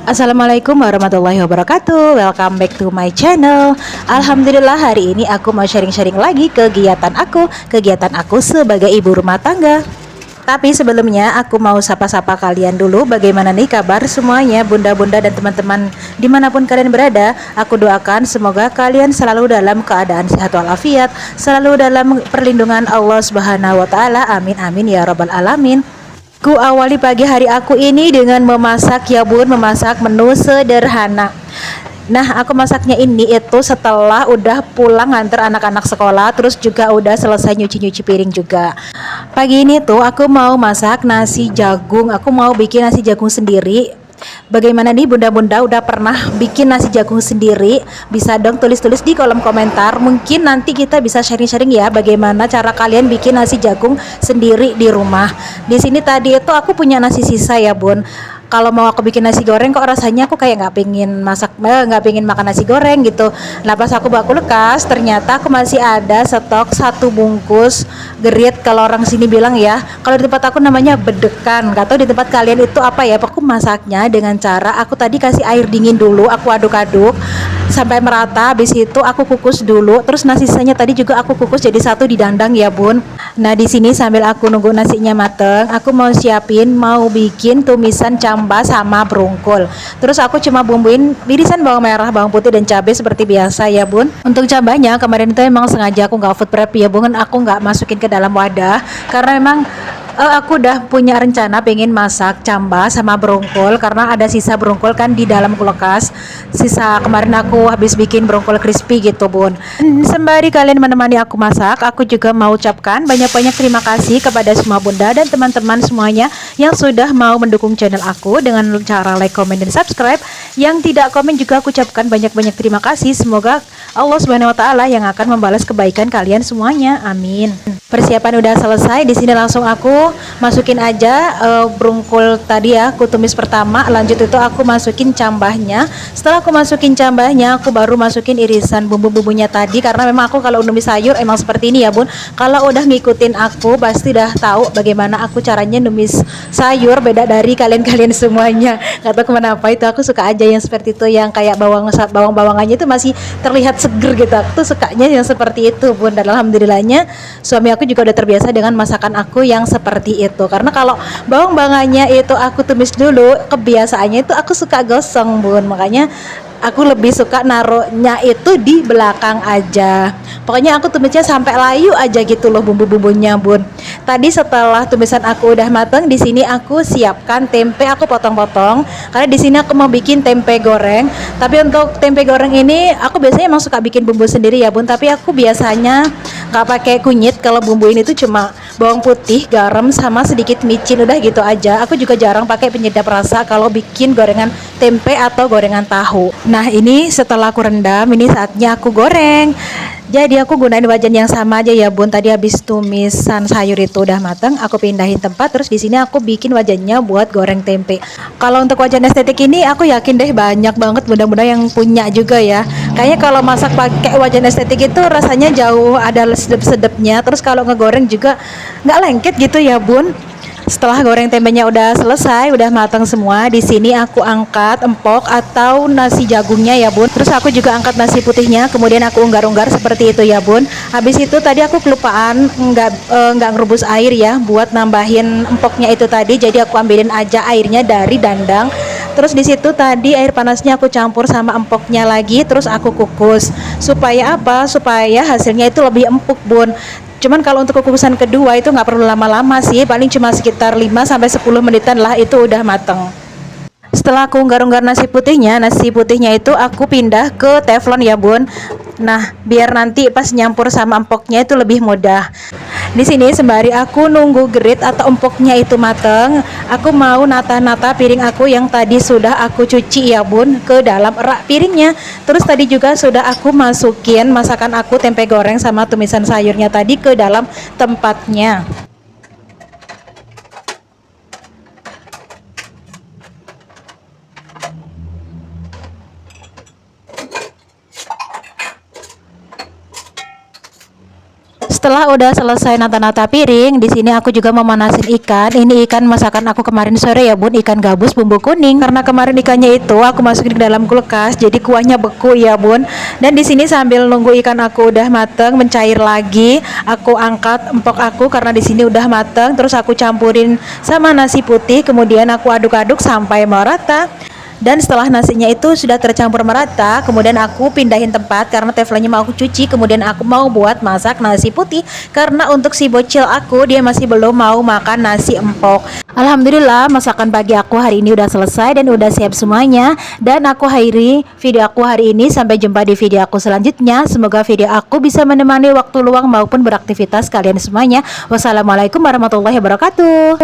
Assalamualaikum warahmatullahi wabarakatuh. Welcome back to my channel. Alhamdulillah hari ini aku mau sharing-sharing lagi kegiatan aku sebagai ibu rumah tangga. Tapi sebelumnya aku mau sapa-sapa kalian dulu. Bagaimana nih kabar semuanya, bunda-bunda dan teman-teman dimanapun kalian berada. Aku doakan semoga kalian selalu dalam keadaan sehat walafiat, selalu dalam perlindungan Allah Subhanahu wa Ta'ala. Amin amin ya rabbal alamin. Ku awali pagi hari aku ini dengan memasak ya bun, memasak menu sederhana. Nah, aku masaknya ini itu setelah udah pulang nganter anak-anak sekolah, terus juga udah selesai nyuci-nyuci piring juga. Pagi ini tuh aku mau masak nasi jagung, aku mau bikin nasi jagung sendiri. Bagaimana nih bunda-bunda udah pernah bikin nasi jagung sendiri? Bisa dong tulis-tulis di kolom komentar. Mungkin nanti kita bisa sharing-sharing ya bagaimana cara kalian bikin nasi jagung sendiri di rumah. Di sini tadi itu aku punya nasi sisa ya bun. Kalau mau aku bikin nasi goreng kok rasanya aku kayak nggak pengen makan nasi goreng gitu. Nah pas aku bawa kulkas ternyata aku masih ada stok satu bungkus gerit, kalau orang sini bilang ya, kalau di tempat aku namanya bedekan, nggak tahu di tempat kalian itu apa ya. Aku masaknya dengan cara aku tadi kasih air dingin dulu, aku aduk-aduk sampai merata, habis itu aku kukus dulu, terus nasi sisanya tadi juga aku kukus jadi satu di dandang ya bun. Nah di sini sambil aku nunggu nasinya mateng, aku mau bikin tumisan camba sama brongkol. Terus aku cuma bumbuin irisan bawang merah, bawang putih dan cabai seperti biasa ya bun. Untuk cambanya kemarin itu emang sengaja aku nggak food prep ya bun, aku nggak masukin ke dalam wadah karena emang aku udah punya rencana pengen masak camba sama brongkol karena ada sisa brongkol kan di dalam kulkas. Sisa kemarin aku habis bikin brongkol crispy gitu bun. Sembari kalian menemani aku masak, aku juga mau ucapkan banyak-banyak terima kasih kepada semua bunda dan teman-teman semuanya yang sudah mau mendukung channel aku dengan cara like, comment, dan subscribe. Yang tidak komen juga aku ucapkan banyak-banyak terima kasih. Semoga Allah Subhanahu wa Ta'ala yang akan membalas kebaikan kalian semuanya. Amin. Persiapan udah selesai. Di sini langsung aku masukin aja brongkol tadi ya, aku tumis pertama. Lanjut itu aku masukin cambahnya. Setelah aku masukin cambahnya, aku baru masukin irisan bumbu-bumbunya tadi karena memang aku kalau numis sayur emang seperti ini ya bun. Kalau udah ngikutin aku pasti udah tahu bagaimana aku caranya numis sayur, beda dari kalian-kalian semuanya. Gak tahu kenapa itu aku suka aja yang seperti itu, yang kayak bawang-bawangannya itu masih terlihat seger gitu. Aku tuh sukanya yang seperti itu bun, dan alhamdulillahnya suami aku juga udah terbiasa dengan masakan aku yang seperti itu. Karena kalau bawang-bawangannya itu aku tumis dulu, kebiasaannya itu aku suka gosong bun, makanya aku lebih suka naruhnya itu di belakang aja. Pokoknya aku tumisnya sampai layu aja gitu loh bumbu-bumbunya bun. Tadi setelah tumisan aku udah mateng, di sini aku siapkan tempe, aku potong-potong karena di sini aku mau bikin tempe goreng. Tapi untuk tempe goreng ini aku biasanya emang suka bikin bumbu sendiri ya bun, tapi aku biasanya nggak pakai kunyit. Kalau bumbu ini tuh cuma bawang putih, garam, sama sedikit micin, udah gitu aja. Aku juga jarang pakai penyedap rasa kalau bikin gorengan tempe atau gorengan tahu. Nah ini setelah aku rendam, ini saatnya aku goreng. Jadi aku gunain wajan yang sama aja ya bun. Tadi habis tumisan sayur itu udah matang, aku pindahin tempat. Terus di sini aku bikin wajannya buat goreng tempe. Kalau untuk wajan estetik ini aku yakin deh banyak banget bunda-bunda yang punya juga ya. Kayaknya kalau masak pakai wajan estetik itu rasanya jauh ada sedep-sedepnya. Terus kalau ngegoreng juga nggak lengket gitu ya bun. Setelah goreng tempenya udah selesai, udah matang semua, di sini aku angkat empok atau nasi jagungnya ya bun. Terus aku juga angkat nasi putihnya, kemudian aku unggar-unggar seperti itu ya bun. Habis itu tadi aku kelupaan nggak ngerebus air ya buat nambahin empoknya itu tadi. Jadi aku ambilin aja airnya dari dandang. Terus di situ tadi air panasnya aku campur sama empoknya lagi, terus aku kukus. Supaya apa? Supaya hasilnya itu lebih empuk bun. Cuman kalau untuk kukusan kedua itu nggak perlu lama-lama sih, paling cuma sekitar 5 sampai 10 menitan lah itu udah mateng. Setelah aku unggar-unggar nasi putihnya itu aku pindah ke teflon ya bun. Nah biar nanti pas nyampur sama empoknya itu lebih mudah. Di sini sembari aku nunggu gerit atau empoknya itu mateng, aku mau nata-nata piring aku yang tadi sudah aku cuci ya bun ke dalam rak piringnya. Terus tadi juga sudah aku masukin masakan aku, tempe goreng sama tumisan sayurnya tadi ke dalam tempatnya. Setelah udah selesai nata-nata piring, di sini aku juga memanasin ikan. Ini ikan masakan aku kemarin sore ya bun, ikan gabus bumbu kuning. Karena kemarin ikannya itu aku masukin ke dalam kulkas, jadi kuahnya beku ya bun. Dan di sini sambil nunggu ikan aku udah mateng, mencair lagi, aku angkat empok aku karena di sini udah mateng. Terus aku campurin sama nasi putih, kemudian aku aduk-aduk sampai merata. Dan setelah nasinya itu sudah tercampur merata, kemudian aku pindahin tempat karena teflonnya mau aku cuci. Kemudian aku mau buat masak nasi putih karena untuk si bocil aku dia masih belum mau makan nasi empok. Alhamdulillah masakan pagi aku hari ini udah selesai dan udah siap semuanya. Dan aku akhiri video aku hari ini. Sampai jumpa di video aku selanjutnya. Semoga video aku bisa menemani waktu luang maupun beraktivitas kalian semuanya. Wassalamualaikum warahmatullahi wabarakatuh.